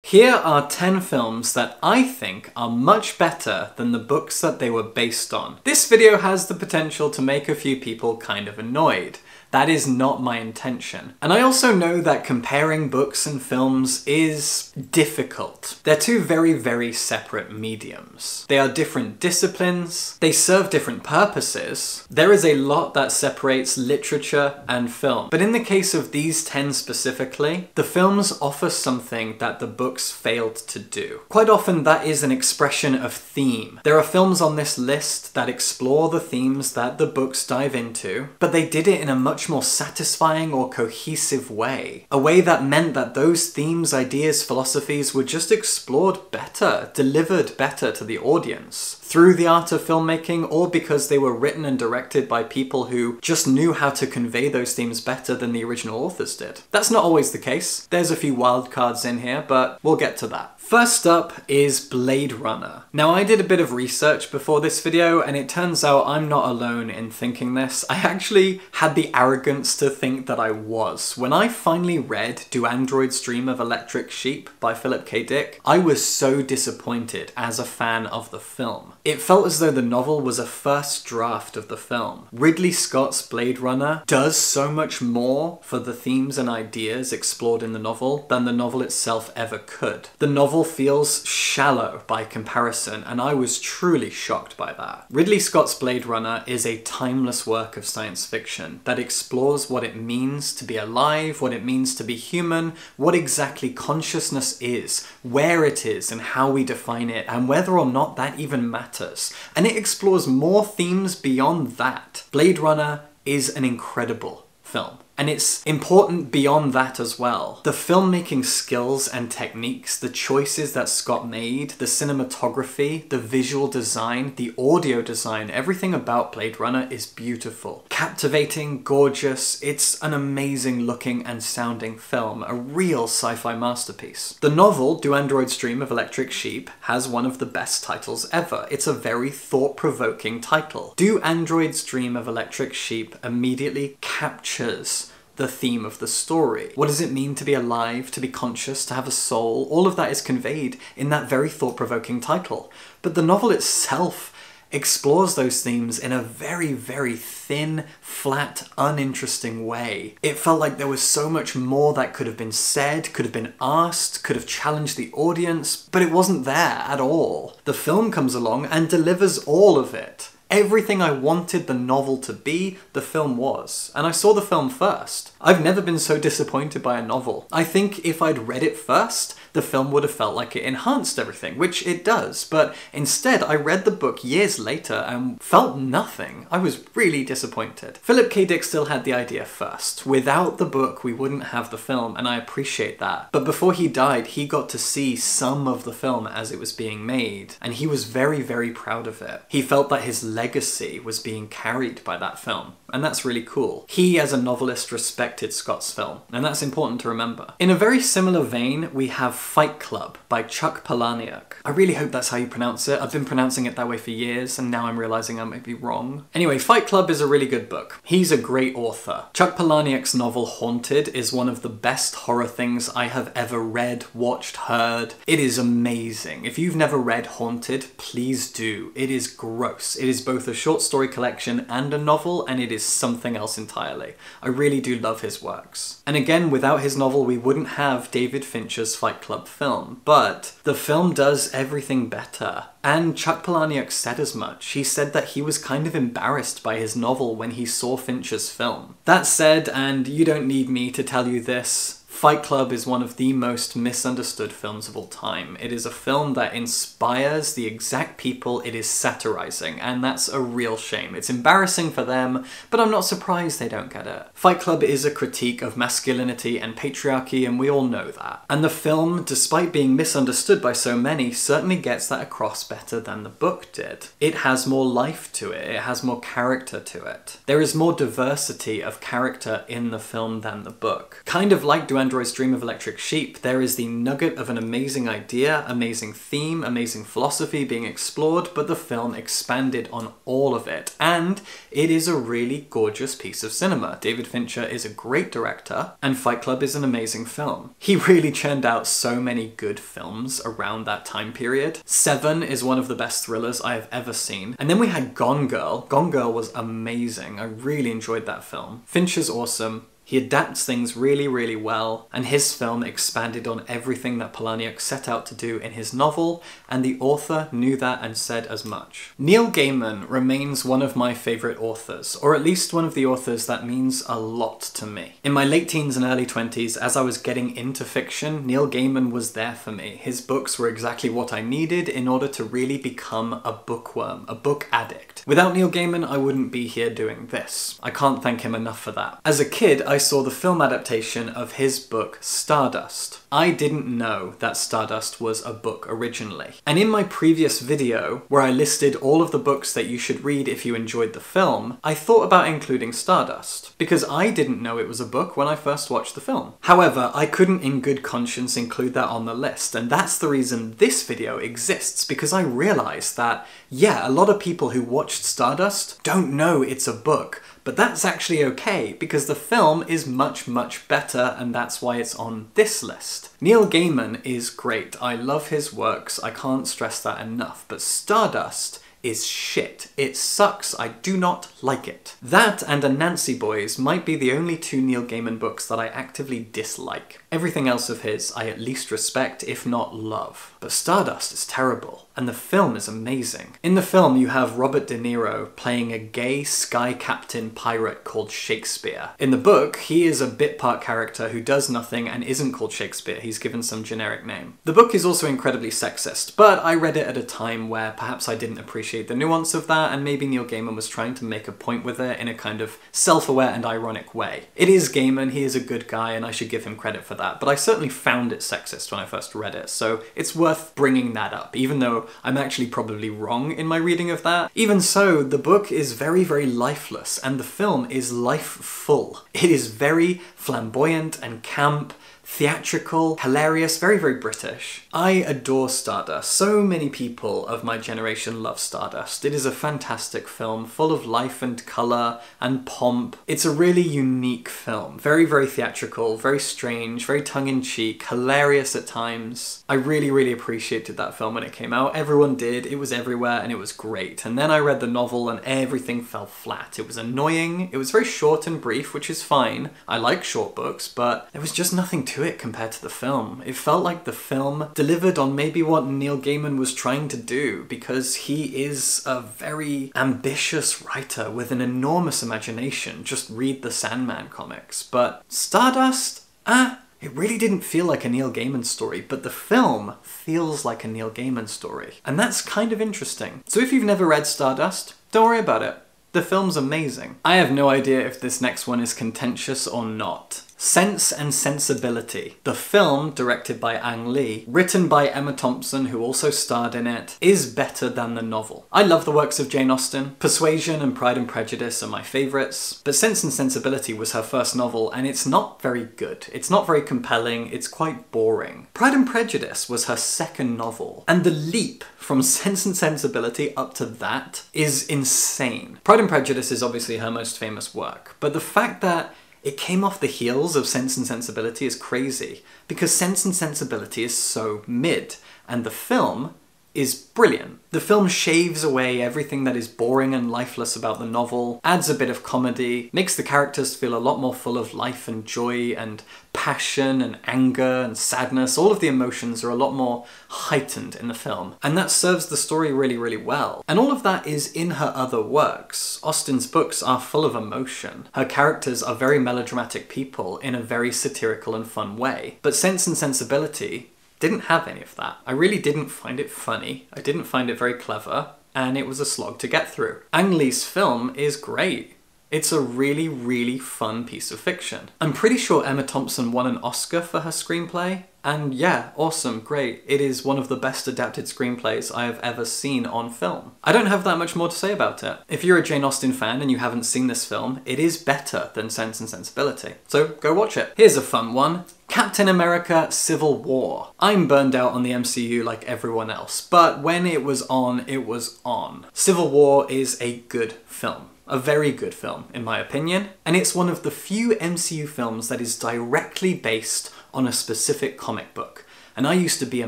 Here are 10 films that I think are much better than the books that they were based on. This video has the potential to make a few people kind of annoyed. That is not my intention. And I also know that comparing books and films is difficult. They're two very, very separate mediums. They are different disciplines, they serve different purposes. There is a lot that separates literature and film. But in the case of these 10 specifically, the films offer something that the books failed to do. Quite often that is an expression of theme. There are films on this list that explore the themes that the books dive into, but they did it in a much more satisfying or cohesive way. A way that meant that those themes, ideas, philosophies were just explored better, delivered better to the audience. Through the art of filmmaking, or because they were written and directed by people who just knew how to convey those themes better than the original authors did. That's not always the case. There's a few wild cards in here, but we'll get to that. First up is Blade Runner. Now, I did a bit of research before this video, and it turns out I'm not alone in thinking this. I actually had the arrogance to think that I was. When I finally read Do Androids Dream of Electric Sheep by Philip K. Dick, I was so disappointed as a fan of the film. It felt as though the novel was a first draft of the film. Ridley Scott's Blade Runner does so much more for the themes and ideas explored in the novel than the novel itself ever could. The novel feels shallow by comparison, and I was truly shocked by that. Ridley Scott's Blade Runner is a timeless work of science fiction that explores what it means to be alive, what it means to be human, what exactly consciousness is, where it is and how we define it, and whether or not that even matters. And it explores more themes beyond that. Blade Runner is an incredible film. And it's important beyond that as well. The filmmaking skills and techniques, the choices that Scott made, the cinematography, the visual design, the audio design, everything about Blade Runner is beautiful. Captivating, gorgeous, it's an amazing looking and sounding film, a real sci-fi masterpiece. The novel, Do Androids Dream of Electric Sheep, has one of the best titles ever. It's a very thought-provoking title. Do Androids Dream of Electric Sheep immediately captures the theme of the story. What does it mean to be alive, to be conscious, to have a soul? All of that is conveyed in that very thought-provoking title. But the novel itself explores those themes in a very, very thin, flat, uninteresting way. It felt like there was so much more that could have been said, could have been asked, could have challenged the audience, but it wasn't there at all. The film comes along and delivers all of it. Everything I wanted the novel to be, the film was. And I saw the film first. I've never been so disappointed by a novel. I think if I'd read it first, the film would have felt like it enhanced everything, which it does, but instead I read the book years later and felt nothing. I was really disappointed. Philip K. Dick still had the idea first. Without the book, we wouldn't have the film, and I appreciate that. But before he died, he got to see some of the film as it was being made, and he was very, very proud of it. He felt that his legacy was being carried by that film, and that's really cool. He, as a novelist, respected Scott's film, and that's important to remember. In a very similar vein, we have Fight Club by Chuck Palahniuk. I really hope that's how you pronounce it. I've been pronouncing it that way for years, and now I'm realizing I might be wrong. Anyway, Fight Club is a really good book. He's a great author. Chuck Palahniuk's novel Haunted is one of the best horror things I have ever read, watched, heard. It is amazing. If you've never read Haunted, please do. It is gross. It is both a short story collection and a novel, and it is something else entirely. I really do love his works. And again, without his novel, we wouldn't have David Fincher's Fight Club film, but the film does everything better. And Chuck Palahniuk said as much. He said that he was kind of embarrassed by his novel when he saw Fincher's film. That said, and you don't need me to tell you this, Fight Club is one of the most misunderstood films of all time. It is a film that inspires the exact people it is satirizing, and that's a real shame. It's embarrassing for them, but I'm not surprised they don't get it. Fight Club is a critique of masculinity and patriarchy, and we all know that. And the film, despite being misunderstood by so many, certainly gets that across better than the book did. It has more life to it. It has more character to it. There is more diversity of character in the film than the book. Kind of like Do Androids Dream of Electric Sheep, there is the nugget of an amazing idea, amazing theme, amazing philosophy being explored, but the film expanded on all of it, and it is a really gorgeous piece of cinema. David Fincher is a great director, and Fight Club is an amazing film. He really churned out so many good films around that time period. Seven is one of the best thrillers I have ever seen. And then we had Gone Girl. Gone Girl was amazing. I really enjoyed that film. Fincher's awesome. He adapts things really, really well, and his film expanded on everything that Palahniuk set out to do in his novel, and the author knew that and said as much. Neil Gaiman remains one of my favourite authors, or at least one of the authors that means a lot to me. In my late teens and early 20s, as I was getting into fiction, Neil Gaiman was there for me. His books were exactly what I needed in order to really become a bookworm, a book addict. Without Neil Gaiman, I wouldn't be here doing this. I can't thank him enough for that. As a kid, I saw the film adaptation of his book Stardust. I didn't know that Stardust was a book originally. And in my previous video, where I listed all of the books that you should read if you enjoyed the film, I thought about including Stardust, because I didn't know it was a book when I first watched the film. However, I couldn't in good conscience include that on the list, and that's the reason this video exists, because I realized that, yeah, a lot of people who watched Stardust don't know it's a book, but that's actually okay, because the film is much, much better, and that's why it's on this list. Neil Gaiman is great. I love his works. I can't stress that enough. But Stardust is shit. It sucks. I do not like it. That and Anansi Boys might be the only two Neil Gaiman books that I actively dislike. Everything else of his I at least respect, if not love. But Stardust is terrible, and the film is amazing. In the film, you have Robert De Niro playing a gay sky captain pirate called Shakespeare. In the book, he is a bit part character who does nothing and isn't called Shakespeare. He's given some generic name. The book is also incredibly sexist, but I read it at a time where perhaps I didn't appreciate the nuance of that, and maybe Neil Gaiman was trying to make a point with it in a kind of self-aware and ironic way. It is Gaiman, he is a good guy, and I should give him credit for that, but I certainly found it sexist when I first read it, so it's worth bringing that up, even though I'm actually probably wrong in my reading of that. Even so, the book is very, very lifeless, and the film is life-full. It is very flamboyant and camp, theatrical, hilarious, very, very British. I adore Stardust. So many people of my generation love Stardust. It is a fantastic film, full of life and colour and pomp. It's a really unique film. Very, very theatrical, very strange, very tongue-in-cheek, hilarious at times. I really, really appreciated that film when it came out. Everyone did. It was everywhere and it was great. And then I read the novel and everything fell flat. It was annoying. It was very short and brief, which is fine. I like short books, but there was just nothing to it compared to the film. It felt like the film delivered on maybe what Neil Gaiman was trying to do, because he is a very ambitious writer with an enormous imagination. Just read the Sandman comics. But Stardust? It really didn't feel like a Neil Gaiman story, but the film feels like a Neil Gaiman story. And that's kind of interesting. So if you've never read Stardust, don't worry about it. The film's amazing. I have no idea if this next one is contentious or not. Sense and Sensibility. The film, directed by Ang Lee, written by Emma Thompson, who also starred in it, is better than the novel. I love the works of Jane Austen. Persuasion and Pride and Prejudice are my favourites, but Sense and Sensibility was her first novel, and it's not very good. It's not very compelling, it's quite boring. Pride and Prejudice was her second novel, and the leap from Sense and Sensibility up to that is insane. Pride and Prejudice is obviously her most famous work, but the fact that it came off the heels of Sense and Sensibility is crazy, because Sense and Sensibility is so mid, and the film is brilliant. The film shaves away everything that is boring and lifeless about the novel, adds a bit of comedy, makes the characters feel a lot more full of life and joy and passion and anger and sadness. All of the emotions are a lot more heightened in the film, and that serves the story really, really well. And all of that is in her other works. Austen's books are full of emotion. Her characters are very melodramatic people in a very satirical and fun way. But Sense and Sensibility didn't have any of that. I really didn't find it funny. I didn't find it very clever, and it was a slog to get through. Ang Lee's film is great. It's a really, really fun piece of fiction. I'm pretty sure Emma Thompson won an Oscar for her screenplay, and yeah, awesome, great. It is one of the best adapted screenplays I have ever seen on film. I don't have that much more to say about it. If you're a Jane Austen fan and you haven't seen this film, it is better than Sense and Sensibility. So go watch it. Here's a fun one. Captain America Civil War. I'm burned out on the MCU like everyone else, but when it was on, it was on. Civil War is a good film. A very good film, in my opinion, and it's one of the few MCU films that is directly based on a specific comic book. And I used to be a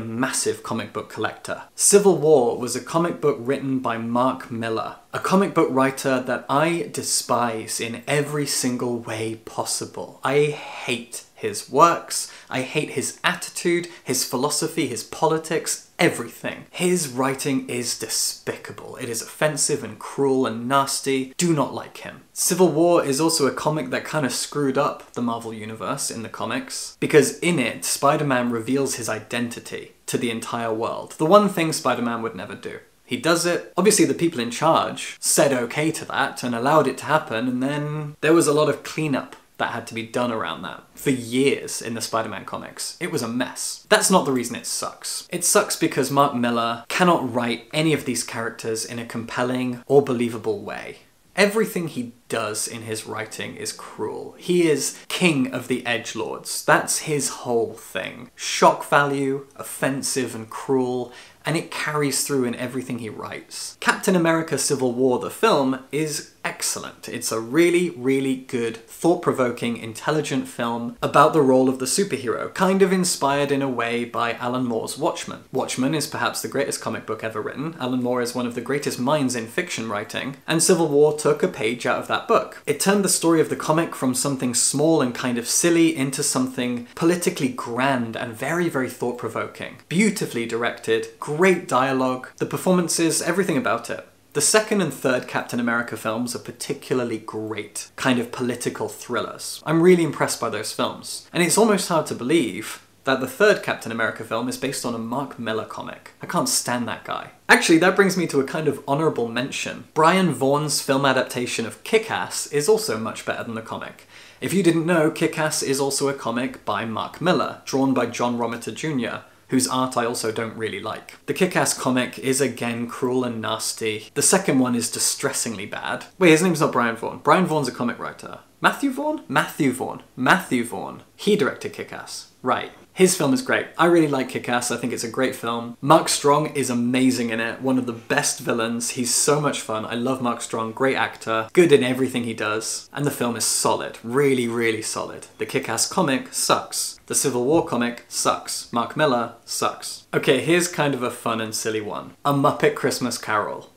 massive comic book collector. Civil War was a comic book written by Mark Millar, a comic book writer that I despise in every single way possible. I hate his works, I hate his attitude, his philosophy, his politics, everything. His writing is despicable. It is offensive and cruel and nasty. Do not like him. Civil War is also a comic that kind of screwed up the Marvel Universe in the comics, because in it, Spider-Man reveals his identity to the entire world. The one thing Spider-Man would never do. He does it. Obviously the people in charge said okay to that and allowed it to happen, and then there was a lot of cleanup that had to be done around that. For years in the Spider-Man comics, it was a mess. That's not the reason it sucks. It sucks because Mark Millar cannot write any of these characters in a compelling or believable way. Everything he does in his writing is cruel. He is king of the edgelords. That's his whole thing. Shock value, offensive and cruel, and it carries through in everything he writes. Captain America Civil War, the film, is excellent. It's a really, really good, thought-provoking, intelligent film about the role of the superhero, kind of inspired in a way by Alan Moore's Watchmen. Watchmen is perhaps the greatest comic book ever written. Alan Moore is one of the greatest minds in fiction writing, and Civil War took a page out of that book. It turned the story of the comic from something small and kind of silly into something politically grand and very, very thought-provoking. Beautifully directed, great dialogue, the performances, everything about it. The second and third Captain America films are particularly great, kind of political thrillers. I'm really impressed by those films. And it's almost hard to believe that the third Captain America film is based on a Mark Millar comic. I can't stand that guy. Actually, that brings me to a kind of honourable mention. Brian Vaughan's film adaptation of Kick-Ass is also much better than the comic. If you didn't know, Kick-Ass is also a comic by Mark Millar, drawn by John Romita Jr., whose art I also don't really like. The Kick-Ass comic is again cruel and nasty. The second one is distressingly bad. Wait, his name's not Brian Vaughan. Brian Vaughan's a comic writer. Matthew Vaughn? Matthew Vaughn. Matthew Vaughn. He directed Kick-Ass. Right. His film is great. I really like Kick-Ass. I think it's a great film. Mark Strong is amazing in it. One of the best villains. He's so much fun. I love Mark Strong. Great actor. Good in everything he does. And the film is solid. Really, really solid. The Kick-Ass comic sucks. The Civil War comic sucks. Mark Millar sucks. Okay, here's kind of a fun and silly one. A Muppet Christmas Carol.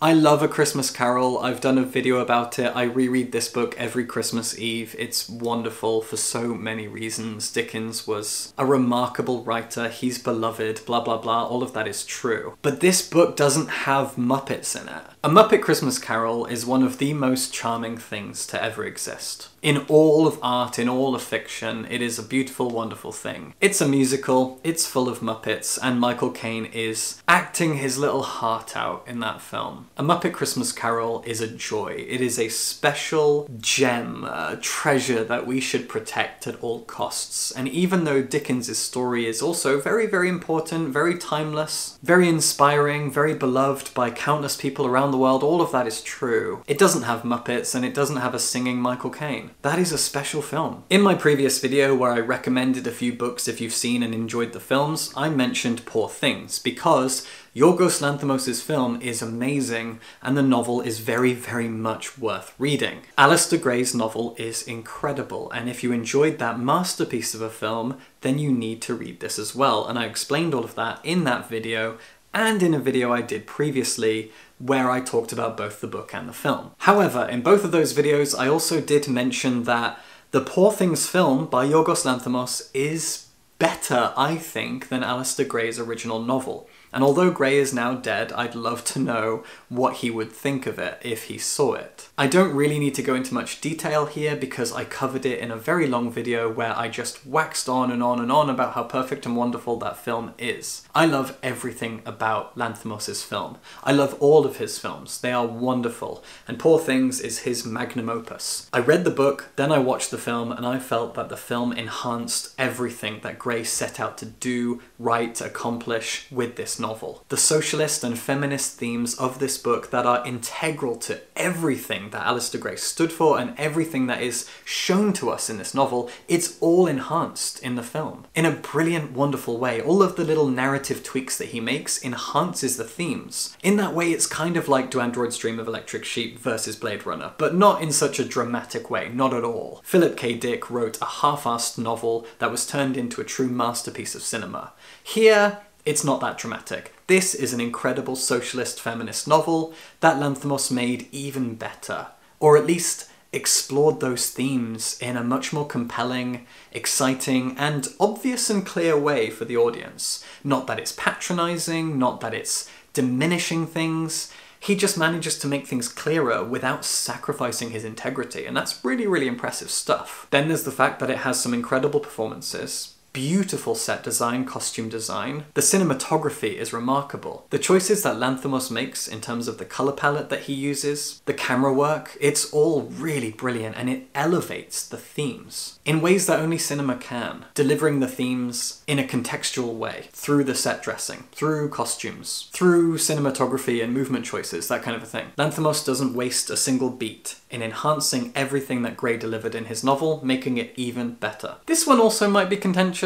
I love A Christmas Carol. I've done a video about it. I reread this book every Christmas Eve. It's wonderful for so many reasons. Dickens was a remarkable writer. He's beloved, blah, blah, blah. All of that is true. But this book doesn't have Muppets in it. A Muppet Christmas Carol is one of the most charming things to ever exist. In all of art, in all of fiction, it is a beautiful, wonderful thing. It's a musical, it's full of Muppets, and Michael Caine is acting his little heart out in that film. A Muppet Christmas Carol is a joy. It is a special gem, a treasure that we should protect at all costs. And even though Dickens' story is also very, very important, very timeless, very inspiring, very beloved by countless people around the world, all of that is true. It doesn't have Muppets, and it doesn't have a singing Michael Caine. That is a special film. In my previous video where I recommended a few books if you've seen and enjoyed the films, I mentioned Poor Things because Yorgos Lanthimos' film is amazing and the novel is very, very much worth reading. Alistair Gray's novel is incredible, and if you enjoyed that masterpiece of a film, then you need to read this as well, and I explained all of that in that video and in a video I did previously where I talked about both the book and the film. However, in both of those videos I also did mention that the Poor Things film by Yorgos Lanthimos is better, I think, than Aleister Gray's original novel. And although Gray is now dead, I'd love to know what he would think of it if he saw it. I don't really need to go into much detail here because I covered it in a very long video where I just waxed on and on and on about how perfect and wonderful that film is. I love everything about Lanthimos' film. I love all of his films. They are wonderful. And Poor Things is his magnum opus. I read the book, then I watched the film, and I felt that the film enhanced everything that Gray set out to do, write, accomplish with this novel. The socialist and feminist themes of this book that are integral to everything that Aleister Gray stood for and everything that is shown to us in this novel, it's all enhanced in the film. In a brilliant, wonderful way. All of the little narrative tweaks that he makes enhances the themes. In that way, it's kind of like Do Androids Dream of Electric Sheep versus Blade Runner, but not in such a dramatic way, not at all. Philip K. Dick wrote a half-assed novel that was turned into a true masterpiece of cinema. Here, it's not that dramatic. This is an incredible socialist feminist novel that Lanthimos made even better, or at least explored those themes in a much more compelling, exciting, and obvious and clear way for the audience. Not that it's patronizing, not that it's diminishing things. He just manages to make things clearer without sacrificing his integrity, and that's really, really impressive stuff. Then there's the fact that it has some incredible performances. Beautiful set design, costume design. The cinematography is remarkable. The choices that Lanthimos makes in terms of the color palette that he uses, the camera work, it's all really brilliant and it elevates the themes in ways that only cinema can, delivering the themes in a contextual way, through the set dressing, through costumes, through cinematography and movement choices, that kind of a thing. Lanthimos doesn't waste a single beat in enhancing everything that Gray delivered in his novel, making it even better. This one also might be contentious,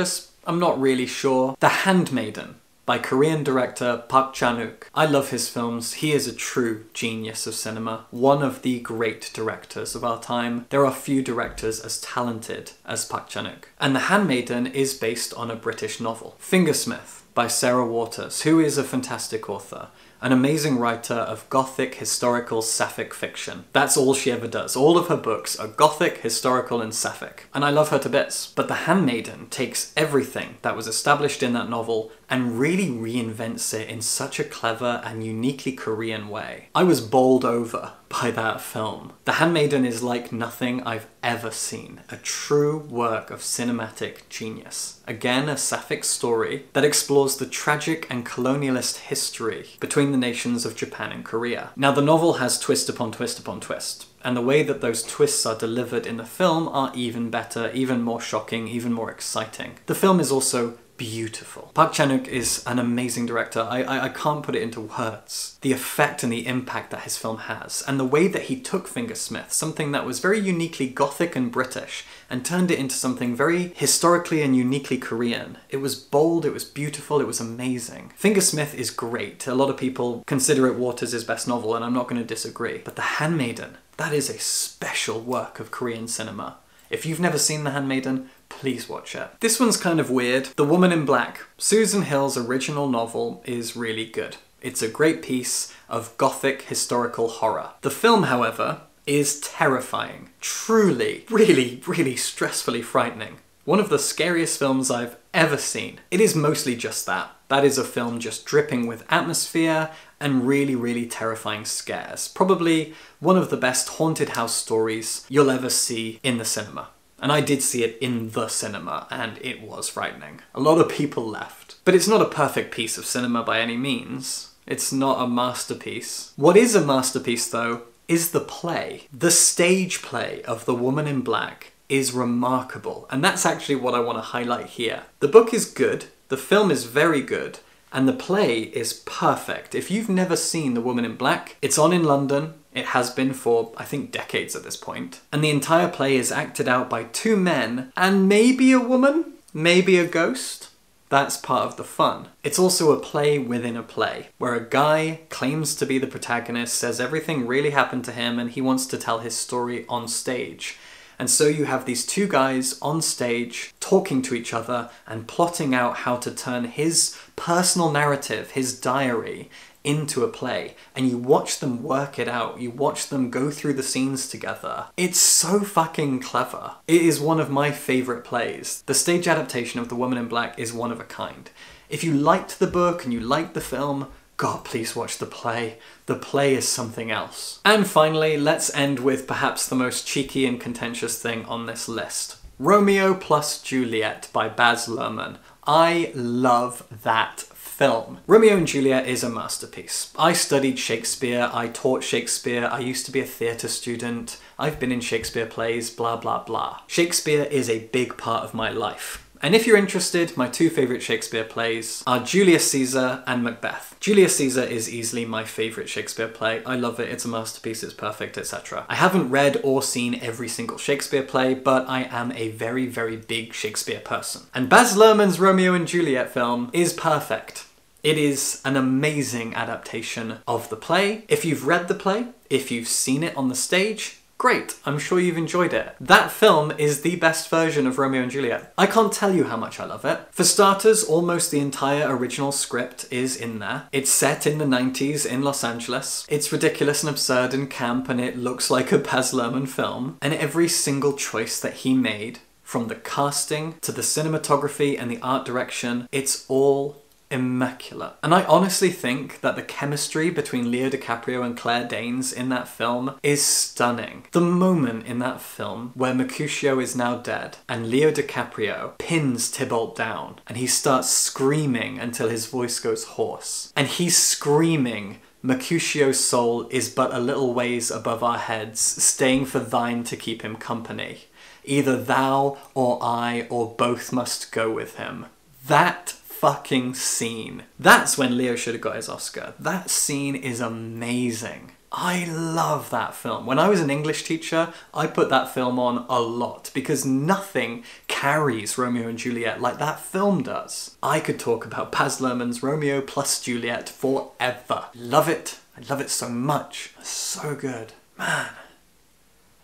I'm not really sure. The Handmaiden, by Korean director Park Chan-wook. I love his films. He is a true genius of cinema. One of the great directors of our time. There are few directors as talented as Park Chan-wook. And The Handmaiden is based on a British novel. Fingersmith by Sarah Waters, who is a fantastic author. An amazing writer of gothic, historical, sapphic fiction. That's all she ever does. All of her books are gothic, historical, and sapphic. And I love her to bits. But The Handmaiden takes everything that was established in that novel and really reinvents it in such a clever and uniquely Korean way. I was bowled over by that film. The Handmaiden is like nothing I've ever seen. A true work of cinematic genius. Again, a sapphic story that explores the tragic and colonialist history between the nations of Japan and Korea. Now, the novel has twist upon twist upon twist, and the way that those twists are delivered in the film are even better, even more shocking, even more exciting. The film is also beautiful. Park Chan-wook is an amazing director. I can't put it into words. The effect and the impact that his film has, and the way that he took Fingersmith, something that was very uniquely Gothic and British, and turned it into something very historically and uniquely Korean. It was bold, it was beautiful, it was amazing. Fingersmith is great. A lot of people consider it Waters' best novel, and I'm not going to disagree. But The Handmaiden, that is a special work of Korean cinema. If you've never seen The Handmaiden, please watch it. This one's kind of weird. The Woman in Black. Susan Hill's original novel is really good. It's a great piece of gothic historical horror. The film, however, is terrifying. Truly, really, really stressfully frightening. One of the scariest films I've ever seen. It is mostly just that. That is a film just dripping with atmosphere and really, really terrifying scares. Probably one of the best haunted house stories you'll ever see in the cinema. And I did see it in the cinema, and it was frightening. A lot of people left. But it's not a perfect piece of cinema by any means. It's not a masterpiece. What is a masterpiece, though, is the play. The stage play of The Woman in Black is remarkable, and that's actually what I want to highlight here. The book is good, the film is very good, and the play is perfect. If you've never seen The Woman in Black, it's on in London. It has been for, I think, decades at this point. And the entire play is acted out by two men, and maybe a woman, maybe a ghost. That's part of the fun. It's also a play within a play, where a guy claims to be the protagonist, says everything really happened to him, and he wants to tell his story on stage. And so you have these two guys on stage talking to each other and plotting out how to turn his personal narrative, his diary, into a play, and you watch them work it out, you watch them go through the scenes together. It's so fucking clever. It is one of my favourite plays. The stage adaptation of The Woman in Black is one of a kind. If you liked the book and you liked the film, God, please watch the play. The play is something else. And finally, let's end with perhaps the most cheeky and contentious thing on this list. Romeo plus Juliet by Baz Luhrmann. I love that film. Romeo and Juliet is a masterpiece. I studied Shakespeare, I taught Shakespeare, I used to be a theatre student, I've been in Shakespeare plays, blah blah blah. Shakespeare is a big part of my life. And if you're interested, my two favourite Shakespeare plays are Julius Caesar and Macbeth. Julius Caesar is easily my favourite Shakespeare play. I love it, it's a masterpiece, it's perfect, etc. I haven't read or seen every single Shakespeare play, but I am a very, very big Shakespeare person. And Baz Luhrmann's Romeo and Juliet film is perfect. It is an amazing adaptation of the play. If you've read the play, if you've seen it on the stage, great, I'm sure you've enjoyed it. That film is the best version of Romeo and Juliet. I can't tell you how much I love it. For starters, almost the entire original script is in there. It's set in the 90s in Los Angeles. It's ridiculous and absurd and camp, and it looks like a Baz Luhrmann film. And every single choice that he made, from the casting to the cinematography and the art direction, it's all immaculate. And I honestly think that the chemistry between Leo DiCaprio and Claire Danes in that film is stunning. The moment in that film where Mercutio is now dead and Leo DiCaprio pins Tybalt down and he starts screaming until his voice goes hoarse. And he's screaming, "Mercutio's soul is but a little ways above our heads, staying for thine to keep him company. Either thou or I or both must go with him." That fucking scene. That's when Leo should have got his Oscar. That scene is amazing. I love that film. When I was an English teacher, I put that film on a lot because nothing carries Romeo and Juliet like that film does. I could talk about Baz Luhrmann's Romeo plus Juliet forever. Love it. I love it so much. It's so good. Man,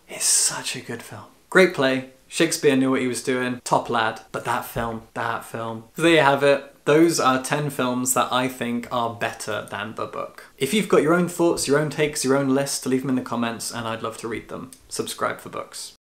it's such a good film. Great play. Shakespeare knew what he was doing, top lad, but that film. So there you have it. Those are 10 films that I think are better than the book. If you've got your own thoughts, your own takes, your own list, leave them in the comments and I'd love to read them. Subscribe for books.